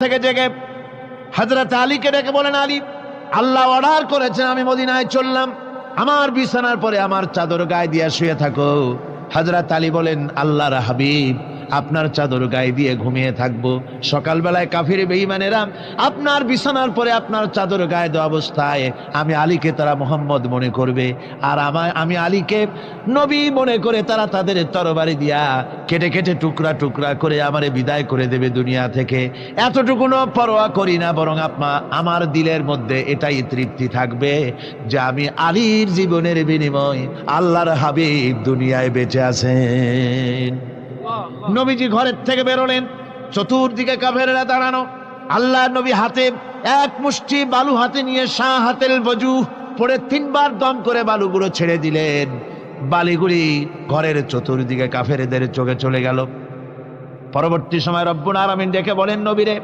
থেকে জেগে হযরত আলীকে ডেকে বলেন, আলী, আল্লাহ অর্ডার করেছেন আমি মদিনায় চললাম, আমার বিছানার পরে আমার চাদর গায়ে দিয়ে শুয়ে থাকো। হযরত আলী বলেন, আল্লাহর হাবিব, আপনার চাদর গায়ে দিয়ে ঘুমিয়ে থাকবো? সকালবেলায় কাফির বেঈমানেরা আপনার বিছানার পরে আপনার চাদর গায়ে দেওয়া অবস্থায় আমি আলীকে তারা মোহাম্মদ মনে করবে, আর আমি আলীকে নবী মনে করে তারা তাদের তরবারি দিয়া কেটে কেটে টুকরা টুকরা করে আমারে বিদায় করে দেবে দুনিয়া থেকে। এতটুকুনো পরোয়া করি না, বরং আমার দিলের মধ্যে এটাই তৃপ্তি থাকবে যে আমি আলীর জীবনের বিনিময় আল্লাহর হাবিব দুনিয়ায় বেঁচে আছেন। নবীজি ঘরের থেকে বেরোলেন, চতুর্দিকে কাফেররা দাঁড়ানো। আল্লাহ নবী হাতে এক মুষ্টি বালু হাতে নিয়ে শাহ হাতেল বজু পড়ে 3 বার দম করে বালুগুলো ছেড়ে দিলেন। বালিগুলি ঘরের চতুর্দিকে কাফেরদের চোখে চলে গেল। পরবর্তী সময় রব্বুল আলামিন ডেকে বলেন, নবীরে